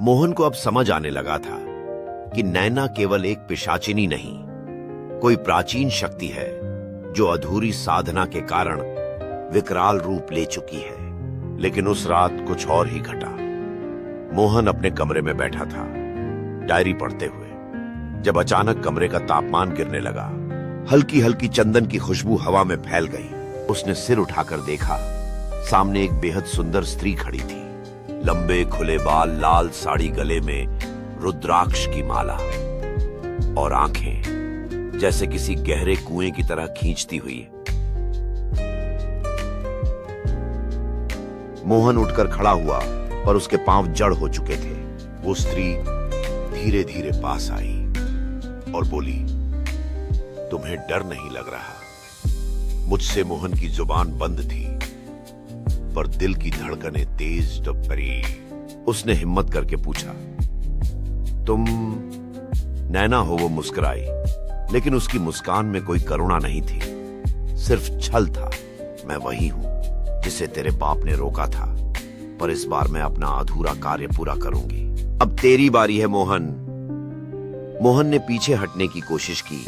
मोहन को अब समझ आने लगा था कि नैना केवल एक पिशाचिनी नहीं, कोई प्राचीन शक्ति है जो अधूरी साधना के कारण विकराल रूप ले चुकी है। लेकिन उस रात कुछ और ही घटा। मोहन अपने कमरे में बैठा था, डायरी पढ़ते हुए, जब अचानक कमरे का तापमान गिरने लगा। हल्की हल्की चंदन की खुशबू हवा में फैल गई। उसने सिर उठाकर देखा, सामने एक बेहद सुंदर स्त्री खड़ी थी। लंबे खुले बाल, लाल साड़ी गले में, रुद्राक्ष की माला और आंखें जैसे किसी गहरे कुएं की तरह खींचती हुई। मोहन उठकर खड़ा हुआ, पर उसके पांव जड़ हो चुके थे। वो स्त्री धीरे धीरे पास आई और बोली, तुम्हें डर नहीं लग रहा? मुझसे मोहन की जुबान बंद थी, पर दिल की धड़कनें तेज तो पड़ी। उसने हिम्मत करके पूछा, तुम नैना हो? वो मुस्कुराई, लेकिन उसकी मुस्कान में कोई करुणा नहीं थी, सिर्फ छल था। मैं वही हूं जिसे तेरे बाप ने रोका था, पर इस बार मैं अपना अधूरा कार्य पूरा करूंगी। अब तेरी बारी है मोहन। मोहन ने पीछे हटने की कोशिश की,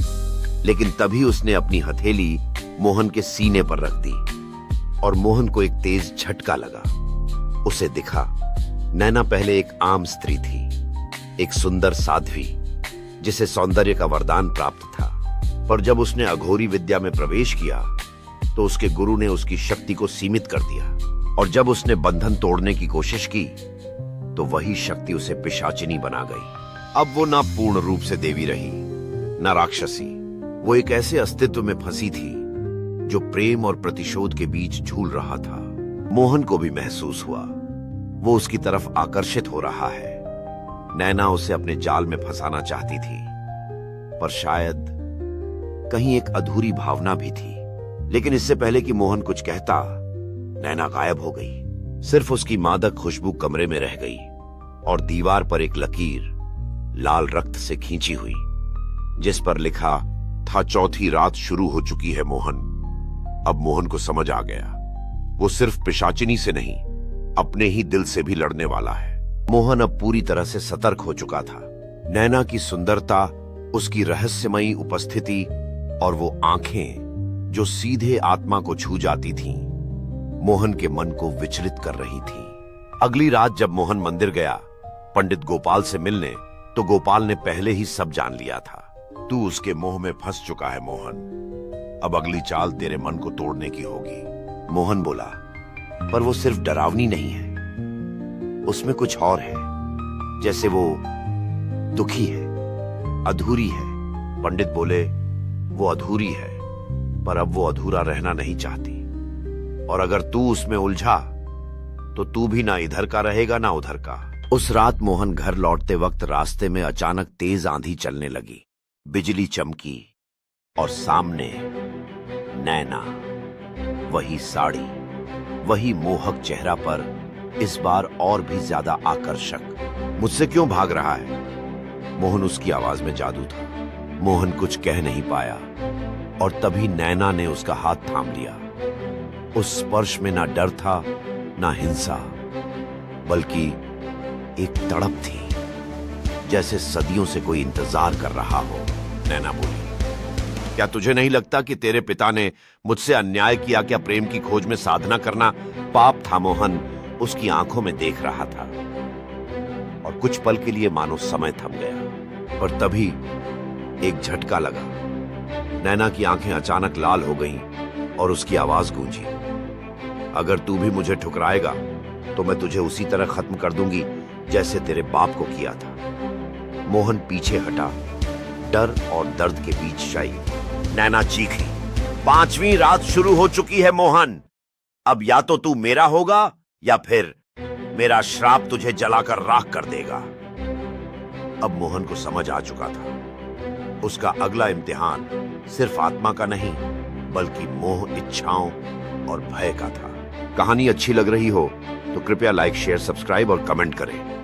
लेकिन तभी उसने अपनी हथेली मोहन के सीने पर रख दी और मोहन को एक तेज झटका लगा। उसे दिखा, नैना पहले एक आम स्त्री थी, एक सुंदर साध्वी जिसे सौंदर्य का वरदान प्राप्त था। पर जब उसने अघोरी विद्या में प्रवेश किया तो उसके गुरु ने उसकी शक्ति को सीमित कर दिया, और जब उसने बंधन तोड़ने की कोशिश की तो वही शक्ति उसे पिशाचिनी बना गई। अब वो ना पूर्ण रूप से देवी रही, ना राक्षसी। वो एक ऐसे अस्तित्व में फंसी थी जो प्रेम और प्रतिशोध के बीच झूल रहा था। मोहन को भी महसूस हुआ वो उसकी तरफ आकर्षित हो रहा है। नैना उसे अपने जाल में फंसाना चाहती थी, पर शायद कहीं एक अधूरी भावना भी थी। लेकिन इससे पहले कि मोहन कुछ कहता, नैना गायब हो गई। सिर्फ उसकी मादक खुशबू कमरे में रह गई, और दीवार पर एक लकीर लाल रक्त से खींची हुई, जिस पर लिखा था, चौथी रात शुरू हो चुकी है मोहन। अब मोहन को समझ आ गया, वो सिर्फ पिशाचिनी से नहीं, अपने ही दिल से भी लड़ने वाला है। मोहन अब पूरी तरह से सतर्क हो चुका था। नैना की सुंदरता, उसकी रहस्यमयी उपस्थिति और वो आंखें जो सीधे आत्मा को छू जाती थीं, मोहन के मन को विचलित कर रही थी। अगली रात जब मोहन मंदिर गया पंडित गोपाल से मिलने, तो गोपाल ने पहले ही सब जान लिया था। तू उसके मोह में फंस चुका है मोहन, अब अगली चाल तेरे मन को तोड़ने की होगी। मोहन बोला, पर वो सिर्फ डरावनी नहीं है, उसमें कुछ और है, जैसे वो दुखी है, अधूरी है। पंडित बोले, वो अधूरी है, पर अब वो अधूरा रहना नहीं चाहती, और अगर तू उसमें उलझा तो तू भी ना इधर का रहेगा ना उधर का। उस रात मोहन घर लौटते वक्त रास्ते में अचानक तेज आंधी चलने लगी। बिजली चमकी और सामने नैना, वही साड़ी, वही मोहक चेहरा, पर इस बार और भी ज्यादा आकर्षक। मुझसे क्यों भाग रहा है? मोहन, उसकी आवाज में जादू था। मोहन कुछ कह नहीं पाया, और तभी नैना ने उसका हाथ थाम लिया। उस स्पर्श में ना डर था ना हिंसा, बल्कि एक तड़प थी, जैसे सदियों से कोई इंतजार कर रहा हो। नैना बोली, क्या तुझे नहीं लगता कि तेरे पिता ने मुझसे अन्याय किया? क्या प्रेम की खोज में साधना करना पाप था? मोहन उसकी आंखों में देख रहा था, और कुछ पल के लिए मानो समय थम गया। पर तभी एक झटका लगा। नैना की आंखें अचानक लाल हो गईं और उसकी आवाज गूंजी, अगर तू भी मुझे ठुकराएगा तो मैं तुझे उसी तरह खत्म कर दूंगी जैसे तेरे बाप को किया था। मोहन पीछे हटा, डर और दर्द के बीच शायद। नैना चीखी, 5वीं रात शुरू हो चुकी है मोहन, अब या तो तू मेरा होगा या फिर मेरा श्राप तुझे जलाकर राख कर देगा। अब मोहन को समझ आ चुका था, उसका अगला इम्तिहान सिर्फ आत्मा का नहीं, बल्कि मोह, इच्छाओं और भय का था। कहानी अच्छी लग रही हो तो कृपया लाइक, शेयर, सब्सक्राइब और कमेंट करें।